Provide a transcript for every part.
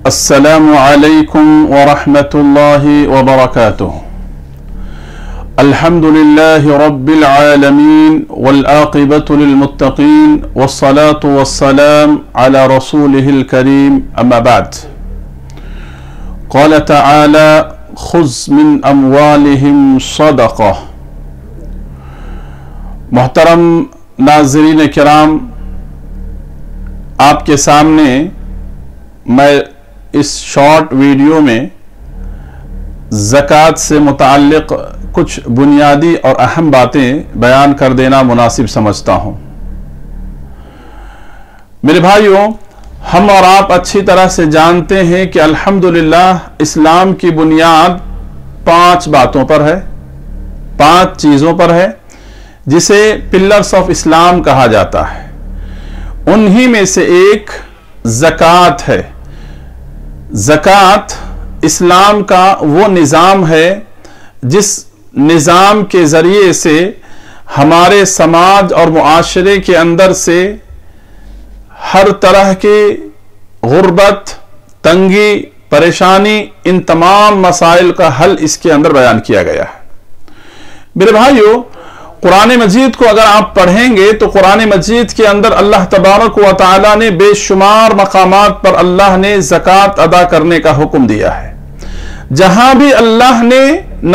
السلام عليكم ورحمة الله وبركاته. الحمد لله رب العالمين والعاقبة للمتقين والصلاة والسلام على رسوله الكريم أما بعد. قال تعالى خذ من أموالهم صدقة. محترم ناظرین کرام، آپ کے سامنے میں اس شارٹ ویڈیو میں زکوٰۃ سے متعلق کچھ بنیادی اور اہم باتیں بیان کر دینا مناسب سمجھتا ہوں۔ میرے بھائیوں، ہم اور آپ اچھی طرح سے جانتے ہیں کہ الحمدللہ اسلام کی بنیاد 5 باتوں پر ہے، 5 چیزوں پر ہے، جسے پلرز آف اسلام کہا جاتا ہے۔ انہی میں سے ایک زکوٰۃ ہے۔ زکوٰۃ اسلام کا وہ نظام ہے جس نظام کے ذریعے سے ہمارے سماج اور معاشرے کے اندر سے ہر طرح کی غربت، تنگی، پریشانی، ان تمام مسائل کا حل اس کے اندر بیان کیا گیا ہے۔ میرے بھائیوں، قرآن مجید کو اگر آپ پڑھیں گے تو قرآن مجید کے اندر اللہ تبارک و تعالی نے بے شمار مقامات پر اللہ نے زکوٰۃ ادا کرنے کا حکم دیا ہے۔ جہاں بھی اللہ نے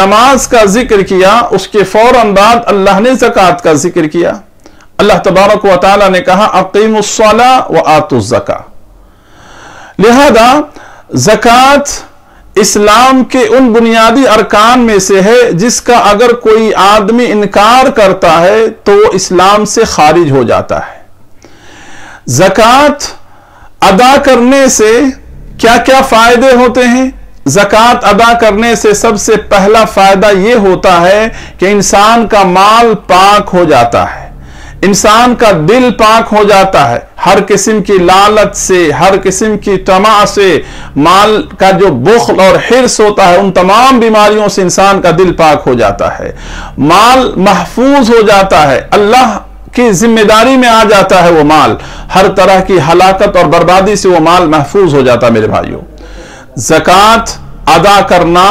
نماز کا ذکر کیا، اس کے فوراً بعد اللہ نے زکوٰۃ کا ذکر کیا۔ اللہ تبارک و تعالی نے کہا اقیموا الصلاۃ وآتوا الزکاۃ۔ لہذا زکوٰۃ اسلام کے ان بنیادی ارکان میں سے ہے جس کا اگر کوئی آدمی انکار کرتا ہے تو وہ اسلام سے خارج ہو جاتا ہے۔ زکوٰۃ ادا کرنے سے کیا کیا فائدے ہوتے ہیں؟ زکوٰۃ ادا کرنے سے سب سے پہلا فائدہ یہ ہوتا ہے کہ انسان کا مال پاک ہو جاتا ہے، انسان کا دل پاک ہو جاتا ہے، ہر قسم کی لالچ سے، ہر قسم کی طمع سے، مال کا جو بخل اور حرص ہوتا ہے، ان تمام بیماریوں سے انسان کا دل پاک ہو جاتا ہے، مال محفوظ ہو جاتا ہے، اللہ کی ذمہ داری میں آ جاتا ہے وہ مال، ہر طرح کی ہلاکت اور بربادی سے وہ مال محفوظ ہو جاتا ہے۔ میرے بھائیوں، زکوٰۃ ادا کرنا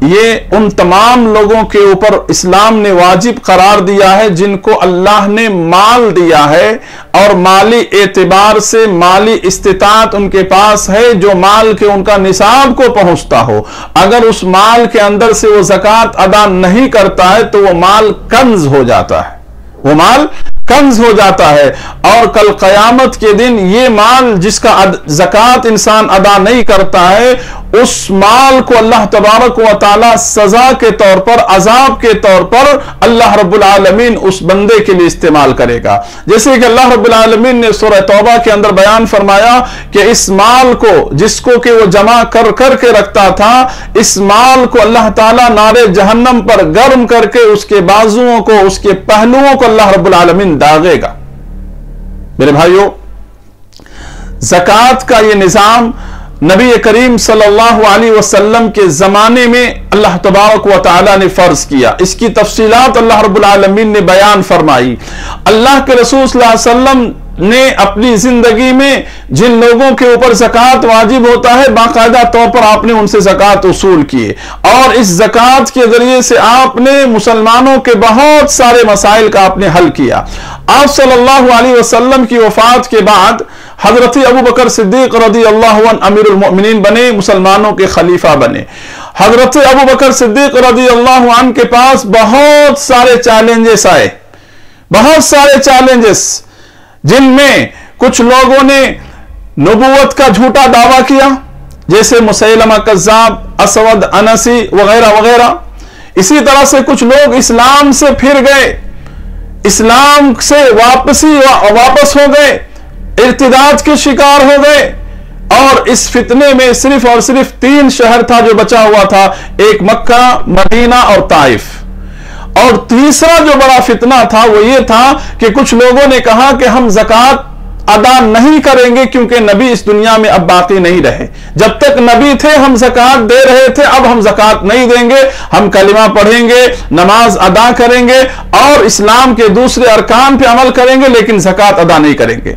یہ ان تمام لوگوں کے اوپر اسلام نے واجب قرار دیا ہے جن کو اللہ نے مال دیا ہے اور مالی اعتبار سے مالی استطاعت ان کے پاس ہے، جو مال کے ان کا نصاب کو پہنچتا ہو۔ اگر اس مال کے اندر سے وہ زکوٰۃ ادا نہیں کرتا ہے تو وہ مال کنز ہو جاتا ہے، وہ مال کنز ہو جاتا ہے، اور کل قیامت کے دن یہ مال جس کا زکوٰۃ انسان ادا نہیں کرتا ہے، اس مال کو اللہ تبارک و تعالی سزا کے طور پر، عذاب کے طور پر اللہ رب العالمین اس بندے کے لیے استعمال کرے گا۔ جیسے کہ اللہ رب العالمین نے سورہ توبہ کے اندر بیان فرمایا کہ اس مال کو جس کو کہ وہ جمع کر کے رکھتا تھا، اس مال کو اللہ تعالی نار جہنم پر گرم کر کے اس کے بازوؤں کو، اس کے پہلوؤں کو اللہ رب العالمین داغے گا۔ میرے بھائیوں، زکوٰۃ کا یہ نظام نبی کریم صلی اللہ علیہ وسلم کے زمانے میں اللہ تبارک و تعالی نے فرض کیا۔ اس کی تفصیلات اللہ رب العالمین نے بیان فرمائی۔ اللہ کے رسول صلی اللہ علیہ وسلم نے اپنی زندگی میں جن لوگوں کے اوپر زکوٰۃ واجب ہوتا ہے، باقاعدہ طور پر آپ نے ان سے زکوٰۃ وصول کیے، اور اس زکوٰۃ کے ذریعے سے آپ نے مسلمانوں کے بہت سارے مسائل کا آپ نے حل کیا۔ آپ صلی اللہ علیہ وسلم کی وفات کے بعد حضرت ابو بکر صدیق رضی اللہ عنہ امیر المؤمنین بنے، مسلمانوں کے خلیفہ بنے۔ حضرت ابو بکر صدیق رضی اللہ عنہ کے پاس بہت سارے چیلنجز آئے، بہت سارے چیلنجز، جن میں کچھ لوگوں نے نبوت کا جھوٹا دعویٰ کیا، جیسے مسیلمہ کذاب، اسود انسی وغیرہ وغیرہ۔ اسی طرح سے کچھ لوگ اسلام سے پھر گئے، اسلام سے واپس ہو گئے، ارتداد کے شکار ہو گئے، اور اس فتنے میں صرف اور صرف 3 شہر تھا جو بچا ہوا تھا، ایک مکہ، مدینہ اور طائف۔ اور تیسرا جو بڑا فتنہ تھا وہ یہ تھا کہ کچھ لوگوں نے کہا کہ ہم زکوٰۃ ادا نہیں کریں گے کیونکہ نبی اس دنیا میں اب باقی نہیں رہے، جب تک نبی تھے ہم زکوٰۃ دے رہے تھے، اب ہم زکوٰۃ نہیں دیں گے، ہم کلمہ پڑھیں گے، نماز ادا کریں گے اور اسلام کے دوسرے ارکان پہ عمل کریں گے، لیکن زکوٰۃ ادا نہیں کریں گے۔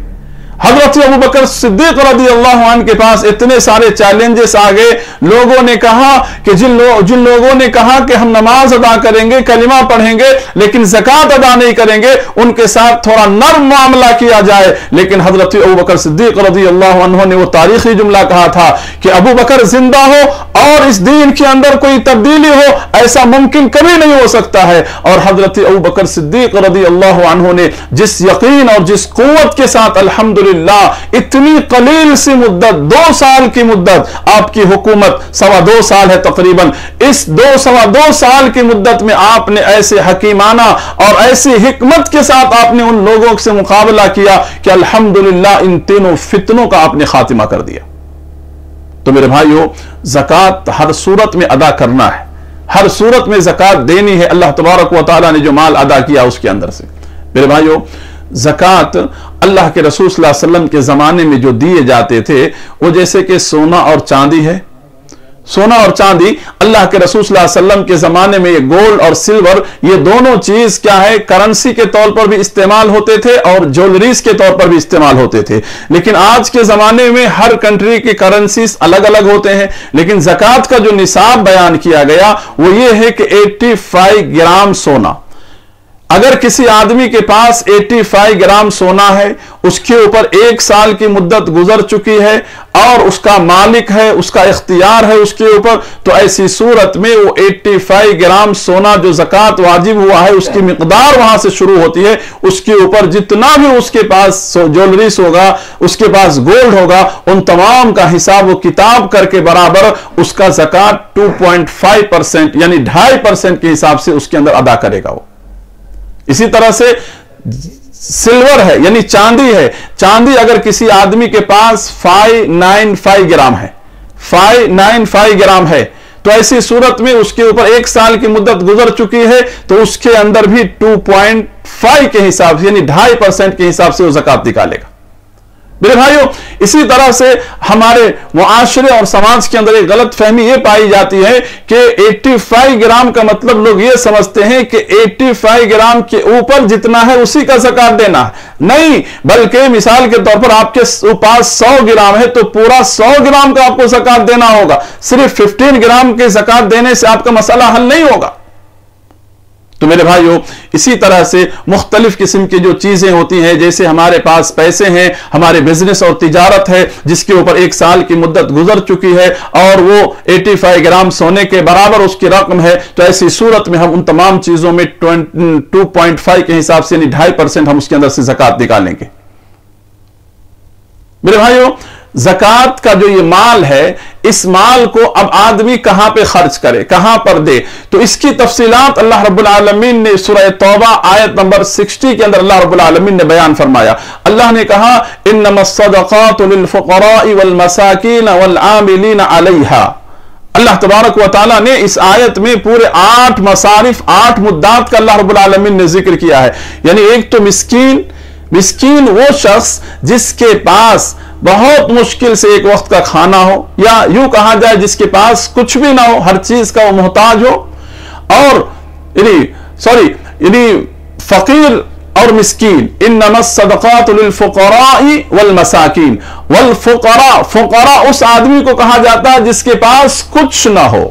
हजरत अबू बकर सिद्दीक रज़ियल्लाहु अन्हु के पास इतने सारे चैलेंजेस आ गए। लोगों ने कहा कि जिन लोगों ने कहा कि हम नमाज अदा करेंगे, कलिमा पढ़ेंगे, लेकिन ज़कात अदा नहीं करेंगे, उनके साथ थोड़ा नर्म मामला किया जाए। लेकिन हजरत अबू बकर सिद्दीक रज़ियल्लाहु अन्हु ने वो तारीखी जुमला कहा था कि अबू बकर जिंदा हो और इस दीन के अंदर कोई तब्दीली हो, ऐसा मुमकिन कभी नहीं हो सकता है। और हजरत अबू बकर सिद्दीक रज़ियल्लाहु अन्हु ने जिस यकीन और जिस कुव्वत के साथ अल्हम्दुलिल्लाह इतनी कलील सी मुद्दत, 2 साल की मुद्दत, आपकी हुकूमत 2.25 साल है तकरीबन, इस 2.25 साल की मुद्दत में आपने ऐसे हकीमाना और ऐसी हिकमत के साथ आपने उन लोगों से मुकाबला किया कि अल्हम्दुलिल्लाह इन तीनों फितनों का आपने खातिमा कर दिया। तो मेरे भाइयों, ज़कात हर सूरत में अदा करना है, हर सूरत में ज़कात देनी है। अल्लाह तबारक व तआला ने जो माल अदा किया उसके अंदर से, मेरे भाइयों, ज़कात अल्लाह के रसूल सल्लल्लाहु अलैहि वसल्लम के ज़माने में जो दिए जाते थे वो जैसे कि सोना और चांदी है। सोना और चांदी अल्लाह के रसूल सल्लल्लाहु अलैहि वसल्लम के ज़माने में ये गोल्ड और सिल्वर, ये दोनों चीज़ क्या है, करेंसी के तौर पर भी इस्तेमाल होते थे और ज्वेलरीज के तौर पर भी इस्तेमाल होते थे। लेकिन आज के ज़माने में हर कंट्री के करेंसीज अलग अलग होते हैं। लेकिन ज़कात का जो निसाब बयान किया गया वो ये है कि 85 ग्राम सोना, अगर किसी आदमी के पास 85 ग्राम सोना है, उसके ऊपर 1 साल की मुद्दत गुजर चुकी है और उसका मालिक है, उसका इख्तियार है उसके ऊपर, तो ऐसी सूरत में वो 85 ग्राम सोना जो ज़कात वाजिब हुआ है उसकी मिकदार वहां से शुरू होती है। उसके ऊपर जितना भी उसके पास ज्वेलरीज होगा, उसके पास गोल्ड होगा, उन तमाम का हिसाब वो किताब करके बराबर उसका ज़कात 2.5% यानी 2.5% के हिसाब से उसके अंदर अदा करेगा वो। इसी तरह से सिल्वर है यानी चांदी है, चांदी अगर किसी आदमी के पास 595 ग्राम है, 595 ग्राम है, तो ऐसी सूरत में उसके ऊपर 1 साल की मुद्दत गुजर चुकी है, तो उसके अंदर भी 2.5 के हिसाब से यानी 2.5% के हिसाब से वो ज़कात निकालेगा। मेरे भाइयों, इसी तरह से हमारे मुआशरे और समाज के अंदर एक गलत फहमी यह पाई जाती है कि 85 ग्राम का मतलब लोग ये समझते हैं कि 85 ग्राम के ऊपर जितना है उसी का ज़कात देना है। नहीं, बल्कि मिसाल के तौर पर आपके पास 100 ग्राम है तो पूरा 100 ग्राम का आपको ज़कात देना होगा। सिर्फ 15 ग्राम के ज़कात देने से आपका मसला हल नहीं होगा। तो मेरे भाइयों, इसी तरह से मुख्तलिफ किस्म की जो चीजें होती हैं, जैसे हमारे पास पैसे हैं, हमारे बिजनेस और तिजारत है जिसके ऊपर 1 साल की मुद्दत गुजर चुकी है और वो 85 ग्राम सोने के बराबर उसकी रकम है, तो ऐसी सूरत में हम उन तमाम चीजों में 2.5 के हिसाब से यानी 2.5% हम उसके अंदर से ज़कात निकालेंगे। मेरे भाइयों, ज़कात का जो ये माल है, इस माल को अब आदमी कहां पे खर्च करे, कहां पर दे, तो इसकी तफसीलात अल्लाह रब्बुल आलमीन ने सूरह तौबा आयत नंबर 60 के अंदर अल्लाह रब्बुल आलमीन ने बयान फरमाया। अल्लाह ने कहा, इन्नमस सदक़ातु लिल फ़ुक़राइ वल मसाकीन वल आमिलीन अलैहा। अल्लाह तबारक व तआला ने इस आयत में पूरे 8 मसारिफ, 8 मुद्दात का अल्लाह रब्बुल आलमीन ने जिक्र किया है। यानी एक तो मिस्कीन वो शख्स जिसके पास बहुत मुश्किल से एक वक्त का खाना हो, या यूं कहा जाए जिसके पास कुछ भी ना हो, हर चीज का वो मोहताज हो, और यानी फकीर और मिस्कीन। इन्नमस सदक़ातु लिल फ़ुक़राइ वल मसाकीन वल फ़ुक़रा उस आदमी को कहा जाता है जिसके पास कुछ ना हो,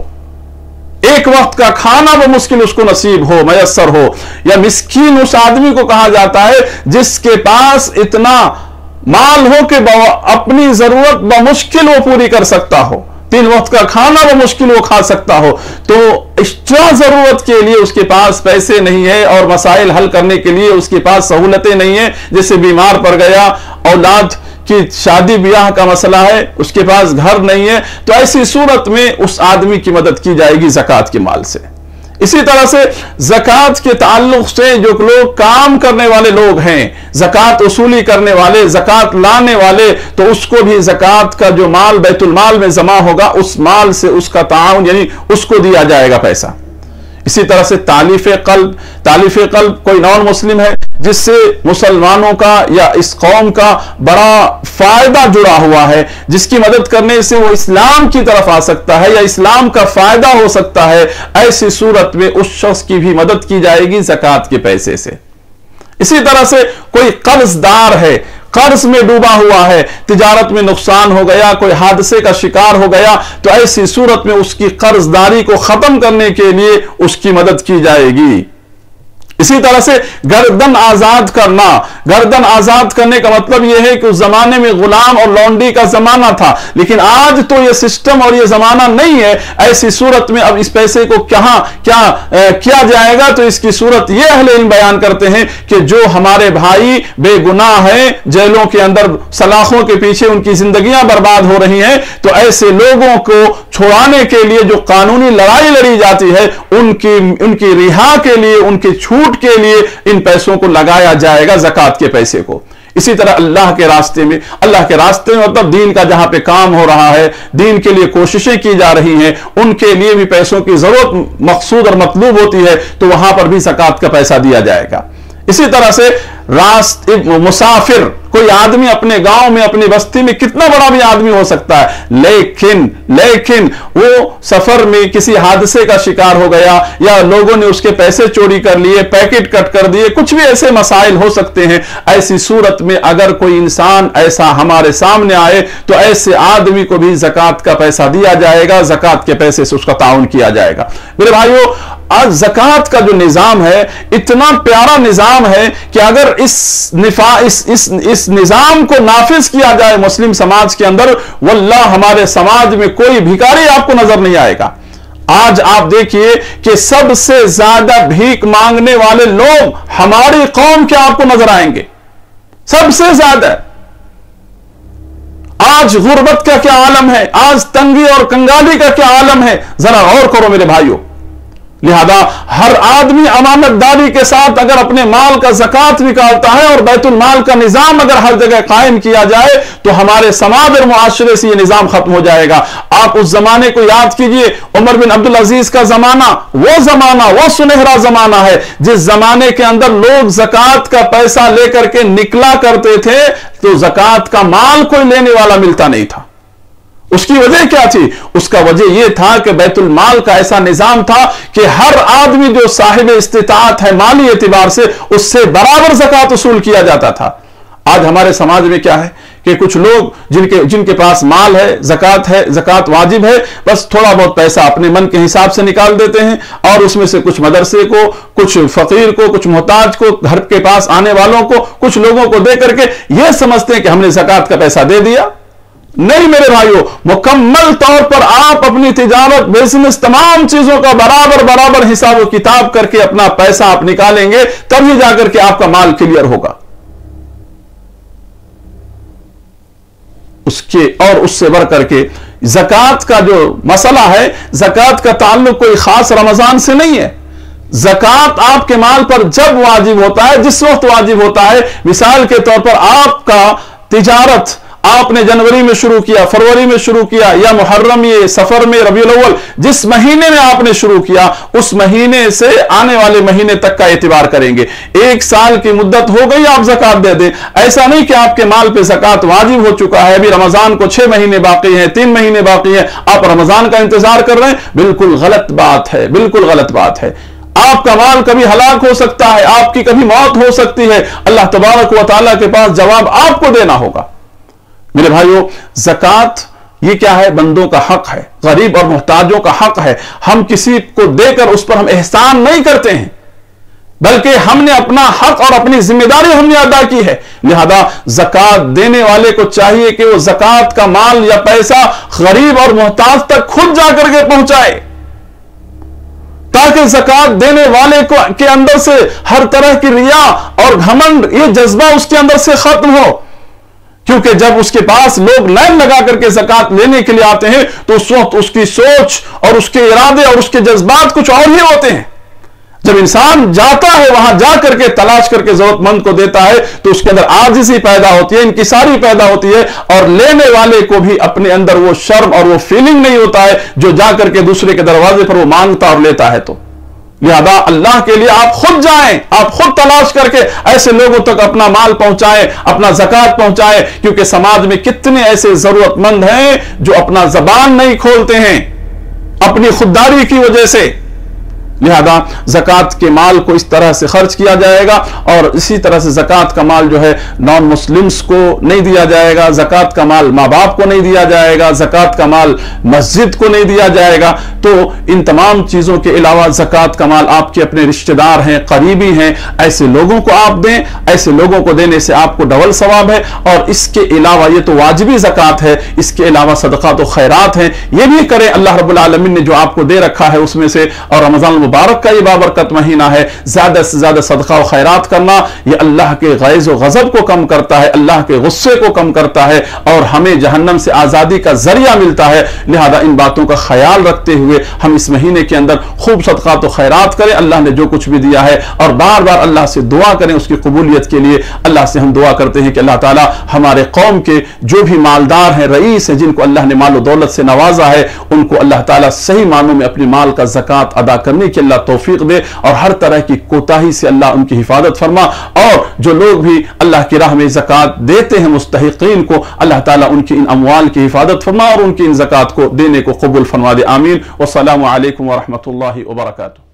एक वक्त का खाना वो मुश्किल उसको नसीब हो, मयसर हो। या मिस्कीन उस आदमी को कहा जाता है जिसके पास इतना माल हो कि अपनी जरूरत बमुश्किल वो पूरी कर सकता हो, 3 वक्त का खाना बमुश्किल वो खा सकता हो। तो एक्स्ट्रा जरूरत के लिए उसके पास पैसे नहीं है और मसाइल हल करने के लिए उसके पास सहूलतें नहीं है, जैसे बीमार पड़ गया, औलाद की शादी ब्याह का मसला है, उसके पास घर नहीं है, तो ऐसी सूरत में उस आदमी की मदद की जाएगी ज़कात के माल से। इसी तरह से ज़कात के ताल्लुक से जो लोग काम करने वाले लोग हैं, ज़कात वसूली करने वाले, ज़कात लाने वाले, तो उसको भी ज़कात का जो माल बैतुल माल में जमा होगा उस माल से उसका ताउन यानी उसको दिया जाएगा पैसा। इसी तरह से तालीफ कल्ब कोई नॉन मुस्लिम है जिससे मुसलमानों का या इस कौम का बड़ा फायदा जुड़ा हुआ है, जिसकी मदद करने से वो इस्लाम की तरफ आ सकता है या इस्लाम का फायदा हो सकता है, ऐसी सूरत में उस शख्स की भी मदद की जाएगी ज़कात के पैसे से। इसी तरह से कोई कर्जदार है, कर्ज में डूबा हुआ है, तिजारत में नुकसान हो गया, कोई हादसे का शिकार हो गया, तो ऐसी सूरत में उसकी कर्जदारी को खत्म करने के लिए उसकी मदद की जाएगी। इसी तरह से गर्दन आजाद करना, गर्दन आजाद करने का मतलब यह है कि उस जमाने में गुलाम और लौंडी का जमाना था, लेकिन आज तो यह सिस्टम और यह जमाना नहीं है। ऐसी सूरत में अब इस पैसे को क्या किया जाएगा, तो इसकी सूरत यह अहले इल्म बयान करते हैं कि जो हमारे भाई बेगुनाह हैं, जेलों के अंदर सलाखों के पीछे उनकी जिंदगियां बर्बाद हो रही हैं, तो ऐसे लोगों को छुड़ाने के लिए जो कानूनी लड़ाई लड़ी जाती है, उनकी रिहा के लिए, उनकी छूट के लिए इन पैसों को लगाया जाएगा, ज़कात के पैसे को। इसी तरह अल्लाह के रास्ते में मतलब दीन का जहां पे काम हो रहा है, दीन के लिए कोशिशें की जा रही हैं, उनके लिए भी पैसों की जरूरत मकसूद और मतलूब होती है, तो वहां पर भी ज़कात का पैसा दिया जाएगा। इसी तरह से मुसाफिर, कोई आदमी अपने गांव में, अपनी बस्ती में कितना बड़ा भी आदमी हो सकता है, लेकिन वो सफर में किसी हादसे का शिकार हो गया, या लोगों ने उसके पैसे चोरी कर लिए, पैकेट कट कर दिए, कुछ भी ऐसे मसाइल हो सकते हैं। ऐसी सूरत में अगर कोई इंसान ऐसा हमारे सामने आए, तो ऐसे आदमी को भी ज़कात का पैसा दिया जाएगा, ज़कात के पैसे से उसका ताउन किया जाएगा। मेरे भाइयों, आज ज़कात का जो निजाम है, इतना प्यारा निजाम है कि अगर इस निजाम को नाफिज किया जाए मुस्लिम समाज के अंदर, वल्लाह हमारे समाज में कोई भिखारी आपको नजर नहीं आएगा। आज आप देखिए कि सबसे ज्यादा भीख मांगने वाले लोग हमारी कौम के आपको नजर आएंगे, सबसे ज्यादा। आज गुर्बत का क्या आलम है, आज तंगी और कंगाली का क्या आलम है, जरा गौर करो मेरे भाइयों। लिहाजा हर आदमी अमानतदारी के साथ अगर अपने माल का ज़कात निकालता है और बैतुल माल का निजाम अगर हर जगह कायम किया जाए, तो हमारे समाज और मुआशरे से यह निजाम खत्म हो जाएगा। आप उस जमाने को याद कीजिए, उमर बिन अब्दुल अजीज का जमाना, वो सुनहरा जमाना है जिस जमाने के अंदर लोग ज़कात का पैसा लेकर के निकला करते थे, तो ज़कात का माल कोई लेने वाला मिलता नहीं था। उसकी वजह क्या थी? उसका वजह यह था कि बैतुल माल का ऐसा निजाम था कि हर आदमी जो साहिब इस्तिताअत है माली एतबार से, उससे बराबर ज़कात वसूल किया जाता था। आज हमारे समाज में क्या है कि कुछ लोग जिनके पास माल है, ज़कात वाजिब है, बस थोड़ा बहुत पैसा अपने मन के हिसाब से निकाल देते हैं, और उसमें से कुछ मदरसे को, कुछ फकीर को, कुछ मोहताज को, घर के पास आने वालों को, कुछ लोगों को दे करके यह समझते हैं कि हमने ज़कात का पैसा दे दिया। नहीं मेरे भाइयों, मुकम्मल तौर पर आप अपनी तिजारत, बिजनेस, तमाम चीजों का बराबर हिसाब किताब करके अपना पैसा आप निकालेंगे, तभी जाकर के आपका माल क्लियर होगा। उससे बढ़ करके ज़कात का जो मसला है, ज़कात का ताल्लुक कोई खास रमजान से नहीं है। ज़कात आपके माल पर जब वाजिब होता है, जिस वक्त वाजिब होता है, मिसाल के तौर पर आपका तिजारत आपने जनवरी में शुरू किया, फरवरी में शुरू किया, या मुहर्रम में, सफर में, रबीउल अव्वल, जिस महीने में आपने शुरू किया, उस महीने से आने वाले महीने तक का एतबार करेंगे। एक साल की मुद्दत हो गई, आप ज़कात दे दें। ऐसा नहीं कि आपके माल पे ज़कात वाजिब हो चुका है, अभी रमजान को 6 महीने बाकी हैं, 3 महीने बाकी हैं, आप रमजान का इंतजार कर रहे हैं। बिल्कुल गलत बात है, बिल्कुल गलत बात है। आपका माल कभी हलाक हो सकता है, आपकी कभी मौत हो सकती है, अल्लाह तबारक व तआला के पास जवाब आपको देना होगा। मेरे भाइयों, ज़कात ये क्या है? बंदों का हक है, गरीब और मोहताजों का हक है। हम किसी को देकर उस पर हम एहसान नहीं करते हैं, बल्कि हमने अपना हक और अपनी जिम्मेदारी हमने अदा की है। लिहाजा ज़कात देने वाले को चाहिए कि वो ज़कात का माल या पैसा गरीब और मोहताज तक खुद जाकर के पहुंचाए, ताकि ज़कात देने वाले को के अंदर से हर तरह की रिया और घमंड, ये जज्बा उसके अंदर से खत्म हो। क्योंकि जब उसके पास लोग लाइन लगा करके ज़कात लेने के लिए आते हैं, तो उस वक्त उसकी सोच और उसके इरादे और उसके जज्बात कुछ और ही होते हैं। जब इंसान जाता है, वहां जा करके तलाश करके जरूरतमंद को देता है, तो उसके अंदर आजिज़ी पैदा होती है, इंकिसारी पैदा होती है, और लेने वाले को भी अपने अंदर वो शर्म और वो फीलिंग नहीं होता है जो जा करके दूसरे के दरवाजे पर वो मांगता और लेता है। तो लिहाजा अल्लाह के लिए आप खुद जाएं, आप खुद तलाश करके ऐसे लोगों तक अपना माल पहुंचाएं, अपना ज़कात पहुंचाएं, क्योंकि समाज में कितने ऐसे जरूरतमंद हैं जो अपना जबान नहीं खोलते हैं अपनी खुददारी की वजह से। لہذا زکوٰۃ کے مال کو اس طرح سے خرچ کیا جائے گا، اور اسی طرح سے زکوٰۃ کا مال جو ہے نان مسلمس کو نہیں دیا جائے گا، زکوٰۃ کا مال ماں باپ کو نہیں دیا جائے گا، زکوٰۃ کا مال مسجد کو نہیں دیا جائے گا۔ تو ان تمام چیزوں کے علاوہ زکوٰۃ کا مال آپ کے اپنے رشتہ دار ہیں، قریبی ہیں، ایسے لوگوں کو آپ دیں، ایسے لوگوں کو دینے سے آپ کو ڈبل ثواب ہے۔ اور اس کے علاوہ یہ تو واجبی زکوٰۃ ہے، اس کے علاوہ صدقات و خیرات ہیں، یہ بھی کریں۔ اللہ رب العالمین نے جو آپ کو دے رکھا ہے اس میں سے، اور رمضان المبارک کا یہ بابرکت مہینہ ہے، زیادہ سے زیادہ صدقہ و خیرات کرنا یہ اللہ کے غیظ و غضب کو کم کرتا ہے، اللہ کے غصے کو کم کرتا ہے، اور ہمیں جہنم سے آزادی کا ذریعہ ملتا ہے۔ لہذا ان باتوں کا خیال رکھتے ہوئے ہم اس مہینے کے اندر خوب صدقات و خیرات کریں، اللہ نے جو کچھ بھی دیا ہے، اور بار بار اللہ سے دعا کریں اس کی قبولیت کے لیے۔ اللہ سے ہم دعا کرتے ہیں کہ اللہ تعالی ہمارے قوم کے جو بھی مالدار ہیں، رئیس ہیں، جن کو اللہ نے مال و دولت سے نوازا ہے، ان کو اللہ تعالی صحیح معنوں میں اپنے مال کا زکوٰۃ ادا کرنے کی اللہ توفیق دے، اور ہر طرح کی کوتاہی سے اللہ ان کی حفاظت فرما۔ اور جو لوگ بھی اللہ کی راہ میں زکوٰۃ دیتے ہیں مستحقین کو، اللہ تعالیٰ ان کی ان اموال کی حفاظت فرما، اور ان کی ان زکوٰۃ کو دینے کو قبول فرما دے، آمین۔ والسلام علیکم ورحمۃ اللہ وبرکاتہ۔